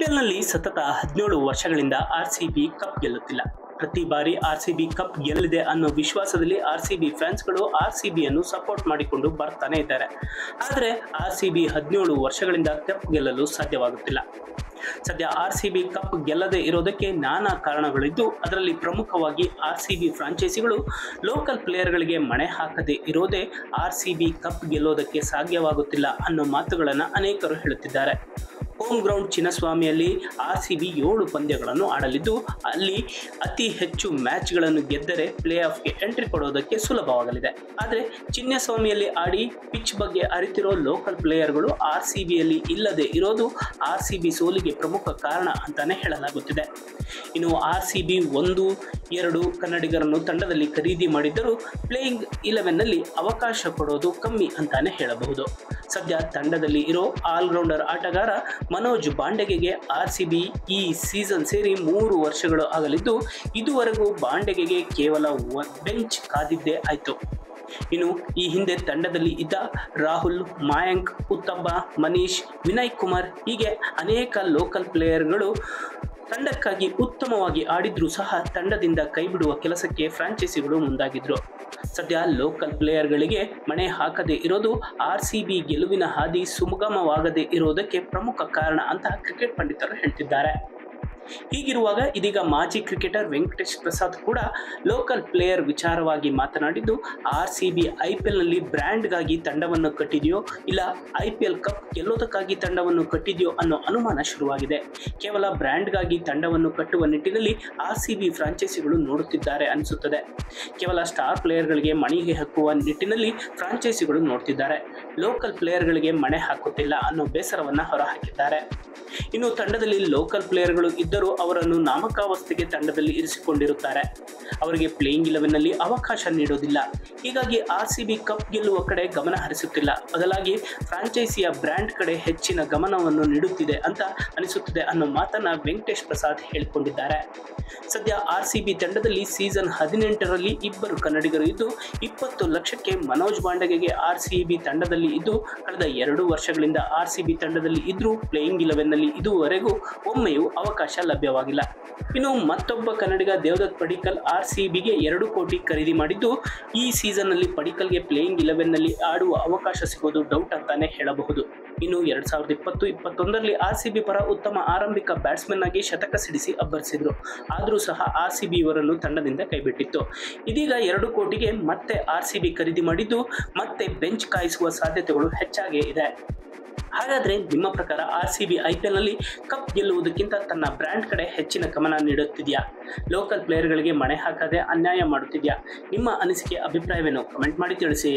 ಐಪಿಎಲ್ನಲ್ಲಿ ಸತತ 17 ವರ್ಷಗಳಿಂದ RCB cup ಗೆಲ್ಲುತ್ತಿಲ್ಲ. ಪ್ರತಿ ಬಾರಿ ಆರ್ಸಿಬಿ ಕಪ್ ಗೆಲ್ಲಲಿದೆ ಅನ್ನೋ ವಿಶ್ವಾಸದಲ್ಲಿ ಆರ್ಸಿಬಿ ಫ್ಯಾನ್ಸ್ಗಳು ಆರ್ಸಿಬಿಯನ್ನು ಸಪೋರ್ಟ್ ಮಾಡಿಕೊಂಡು ಬರ್ತಾನೆ ಇದ್ದಾರೆ. ಆದರೆ ಆರ್ಸಿಬಿ 17 ವರ್ಷಗಳಿಂದ ಕಪ್ ಗೆಲ್ಲಲು ಸಾಧ್ಯವಾಗುತ್ತಿಲ್ಲ. ಸದ್ಯ ಆರ್ಸಿಬಿ ಕಪ್ ಗೆಲ್ಲದೆ ಇರೋದಕ್ಕೆ ನಾನಾ ಕಾರಣಗಳಿದ್ದು, ಅದರಲ್ಲಿ ಪ್ರಮುಖವಾಗಿ ಆರ್ಸಿಬಿ ಫ್ರಾಂಚೈಸಿಗಳು ಲೋಕಲ್ ಪ್ಲೇಯರ್ಗಳಿಗೆ ಮಣೆ ಹಾಕದೆ ಇರೋದೇ ಆರ್ಸಿಬಿ ಕಪ್ ಗೆಲ್ಲೋದಕ್ಕೆ ಸಾಧ್ಯವಾಗುತ್ತಿಲ್ಲ ಅನ್ನೋ ಮಾತುಗಳನ್ನು ಅನೇಕರು ಹೇಳುತ್ತಿದ್ದಾರೆ. ಹೋಮ್ ಗ್ರೌಂಡ್ ಚಿನ್ನಸ್ವಾಮಿಯಲ್ಲಿ ಆರ್ಸಿಬಿ 7 ಪಂದ್ಯಗಳನ್ನು ಆಡಲಿದ್ದು, ಅಲ್ಲಿ ಅತಿ ಹೆಚ್ಚು ಮ್ಯಾಚ್ಗಳನ್ನು ಗೆದ್ದರೆ ಪ್ಲೇ ಆಫ್ಗೆ ಎಂಟ್ರಿ ಕೊಡೋದಕ್ಕೆ ಸುಲಭವಾಗಲಿದೆ. ಆದರೆ ಚಿನ್ನಸ್ವಾಮಿಯಲ್ಲಿ ಆಡಿ ಪಿಚ್ ಬಗ್ಗೆ ಅರಿತಿರೋ ಲೋಕಲ್ ಪ್ಲೇಯರ್ಗಳು ಆರ್ಸಿಬಿಯಲ್ಲಿ ಇಲ್ಲದೆ ಇರೋದು ಆರ್ಸಿಬಿ ಸೋಲಿಗೆ ಪ್ರಮುಖ ಕಾರಣ ಅಂತಾನೆ ಹೇಳಲಾಗುತ್ತಿದೆ. ಇನ್ನು ಆರ್ಸಿಬಿ 1-2 ಕನ್ನಡಿಗರನ್ನು ತಂಡದಲ್ಲಿ ಖರೀದಿ ಮಾಡಿದ್ದರೂ ಪ್ಲೇಯಿಂಗ್ 11ನಲ್ಲಿ ಅವಕಾಶ ಕೊಡೋದು ಕಮ್ಮಿ ಅಂತಾನೆ ಹೇಳಬಹುದು. ಸದ್ಯ ತಂಡದಲ್ಲಿ ಇರೋ ಆಲ್ರೌಂಡರ್ ಆಟಗಾರ ಮನೋಜ್ ಬಾಂಡೆಗೆಗೆ ಆರ್ಸಿಬಿ ಈ ಸೀಸನ್ ಸೇರಿ 3 ವರ್ಷಗಳು ಆಗಲಿದ್ದು, ಇದುವರೆಗೂ ಬಾಂಡೆಗೆಗೆ ಕೇವಲ ಬೆಂಚ್ ಕಾದಿದ್ದೇ ಆಯಿತು. ಇನ್ನು ಈ ಹಿಂದೆ ತಂಡದಲ್ಲಿ ಇದ್ದ ರಾಹುಲ್, ಮಾಯಾಂಕ್, ಉತ್ತಪ್ಪ, ಮನೀಶ್, ವಿನಯ್ ಕುಮಾರ್ ಹೀಗೆ ಅನೇಕ ಲೋಕಲ್ ಪ್ಲೇಯರ್ಗಳು ತಂಡಕ್ಕಾಗಿ ಉತ್ತಮವಾಗಿ ಆಡಿದ್ರೂ ಸಹ ತಂಡದಿಂದ ಕೈಬಿಡುವ ಕೆಲಸಕ್ಕೆ ಫ್ರಾಂಚೈಸಿಗಳು ಮುಂದಾಗಿದ್ರು. ಸದ್ಯ ಲೋಕಲ್ ಪ್ಲೇಯರ್ಗಳಿಗೆ ಮಣೆ ಹಾಕದೇ ಇರೋದು ಆರ್ಸಿಬಿ ಗೆಲುವಿನ ಹಾದಿ ಸುಗಮವಾಗದೇ ಇರೋದಕ್ಕೆ ಪ್ರಮುಖ ಕಾರಣ ಅಂತ ಕ್ರಿಕೆಟ್ ಪಂಡಿತರು ಹೇಳ್ತಿದ್ದಾರೆ. ಹೀಗಿರುವಾಗ ಇದೀಗ ಮಾಜಿ ಕ್ರಿಕೆಟರ್ ವೆಂಕಟೇಶ್ ಪ್ರಸಾದ್ ಕೂಡ ಲೋಕಲ್ ಪ್ಲೇಯರ್ ವಿಚಾರವಾಗಿ ಮಾತನಾಡಿದ್ದು, ಆರ್ಸಿಬಿ ಐಪಿಎಲ್ನಲ್ಲಿ ಬ್ರ್ಯಾಂಡ್ಗಾಗಿ ತಂಡವನ್ನು ಕಟ್ಟಿದೆಯೋ ಇಲ್ಲ ಐಪಿಎಲ್ ಕಪ್ ಗೆಲ್ಲೋದಕ್ಕಾಗಿ ತಂಡವನ್ನು ಕಟ್ಟಿದೆಯೋ ಅನ್ನೋ ಅನುಮಾನ ಶುರುವಾಗಿದೆ. ಕೇವಲ ಬ್ರ್ಯಾಂಡ್ಗಾಗಿ ತಂಡವನ್ನು ಕಟ್ಟುವ ನಿಟ್ಟಿನಲ್ಲಿ ಆರ್ಸಿಬಿ ಫ್ರಾಂಚೈಸಿಗಳು ನೋಡುತ್ತಿದ್ದಾರೆ ಅನಿಸುತ್ತದೆ. ಕೇವಲ ಸ್ಟಾರ್ ಪ್ಲೇಯರ್ಗಳಿಗೆ ಮಣಿಗೆ ಹಾಕುವ ನಿಟ್ಟಿನಲ್ಲಿ ಫ್ರಾಂಚೈಸಿಗಳು ನೋಡ್ತಿದ್ದಾರೆ. ಲೋಕಲ್ ಪ್ಲೇಯರ್ಗಳಿಗೆ ಮಣೆ ಹಾಕುತ್ತಿಲ್ಲ ಅನ್ನೋ ಬೇಸರವನ್ನು ಹೊರಹಾಕಿದ್ದಾರೆ. ಇನ್ನು ತಂಡದಲ್ಲಿ ಲೋಕಲ್ ಪ್ಲೇಯರ್ಗಳು ಇದ್ದರೂ ಅವರನ್ನು ನಾಮಕಾವಸ್ಥೆಗೆ ತಂಡದಲ್ಲಿ ಇರಿಸಿಕೊಂಡಿರುತ್ತಾರೆ. ಅವರಿಗೆ ಪ್ಲೇಯಿಂಗ್ 11ನಲ್ಲಿ ಅವಕಾಶ ನೀಡೋದಿಲ್ಲ. ಹೀಗಾಗಿ ಆರ್ಸಿಬಿ ಕಪ್ ಗೆಲ್ಲುವ ಕಡೆ ಗಮನ ಹರಿಸುತ್ತಿಲ್ಲ, ಬದಲಾಗಿ ಫ್ರಾಂಚೈಸಿಯ ಬ್ರ್ಯಾಂಡ್ ಕಡೆ ಹೆಚ್ಚಿನ ಗಮನವನ್ನು ನೀಡುತ್ತಿದೆ ಅಂತ ಅನಿಸುತ್ತದೆ ಅನ್ನೋ ಮಾತನ್ನ ವೆಂಕಟೇಶ್ ಪ್ರಸಾದ್ ಹೇಳಿಕೊಂಡಿದ್ದಾರೆ. ಸದ್ಯ ಆರ್ಸಿಬಿ ತಂಡದಲ್ಲಿ ಸೀಸನ್ 18ರಲ್ಲಿ 2 ಕನ್ನಡಿಗರು ಇದ್ದು, 20 ಲಕ್ಷಕ್ಕೆ ಮನೋಜ್ ಬಾಂಡೆಗೆಗೆ ಆರ್ಸಿಬಿ ತಂಡದಲ್ಲಿ ಇದ್ದು, ಕಳೆದ 2 ವರ್ಷಗಳಿಂದ ಆರ್ಸಿಬಿ ತಂಡದಲ್ಲಿ ಇದ್ರೂ ಪ್ಲೇಯಿಂಗ್ 11ನಲ್ಲಿ ಇದುವರೆಗೂ ಒಮ್ಮೆಯೂ ಅವಕಾಶ ಲಭ್ಯವಾಗಿಲ್ಲ. ಇನ್ನು ಮತ್ತೊಬ್ಬ ಕನ್ನಡಿಗ ದೇವದತ್ ಪಡಿಕ್ಕಲ್ ಆರ್ಸಿಬಿಗೆ 2 ಕೋಟಿ ಖರೀದಿ ಮಾಡಿದ್ದು, ಈ ಸೀಸನ್ನಲ್ಲಿ ಪಡಿಕ್ಕಲ್ಗೆ ಪ್ಲೇಯಿಂಗ್ 11ನಲ್ಲಿ ಆಡುವ ಅವಕಾಶ ಸಿಗೋದು ಡೌಟ್ ಅಂತಾನೆ ಹೇಳಬಹುದು. ಇನ್ನು 2020-21ರಲ್ಲಿ ಆರ್ಸಿಬಿ ಪರ ಉತ್ತಮ ಆರಂಭಿಕ ಬ್ಯಾಟ್ಸ್ಮನ್ ಆಗಿ ಶತಕ ಸಿಡಿಸಿ ಅಬ್ಬರಿಸಿದ್ರು. ಆದರೂ ಸಹ ಆರ್ಸಿಬಿ ಇವರನ್ನು ತಂಡದಿಂದ ಕೈಬಿಟ್ಟಿತ್ತು. ಇದೀಗ 2 ಕೋಟಿಗೆ ಮತ್ತೆ ಆರ್ಸಿಬಿ ಖರೀದಿ ಮಾಡಿದ್ದು, ಮತ್ತೆ ಬೆಂಚ್ ಕಾಯಿಸುವ ಸಾಧ್ಯತೆಗಳು ಹೆಚ್ಚಾಗೇ ಇದೆ. ಹಾಗಾದರೆ ನಿಮ್ಮ ಪ್ರಕಾರ ಆರ್ಸಿಬಿ ಐಪಿಎಲ್ನಲ್ಲಿ ಕಪ್ ಗೆಲ್ಲುವುದಕ್ಕಿಂತ ತನ್ನ ಬ್ರ್ಯಾಂಡ್ ಕಡೆ ಹೆಚ್ಚಿನ ಗಮನ ನೀಡುತ್ತಿದೆಯಾ? ಲೋಕಲ್ ಪ್ಲೇಯರ್ಗಳಿಗೆ ಮಣೆ ಹಾಕದೆ ಅನ್ಯಾಯ ಮಾಡುತ್ತಿದೆಯಾ? ನಿಮ್ಮ ಅನಿಸಿಕೆ ಅಭಿಪ್ರಾಯವೇನು? ಕಮೆಂಟ್ ಮಾಡಿ ತಿಳಿಸಿ.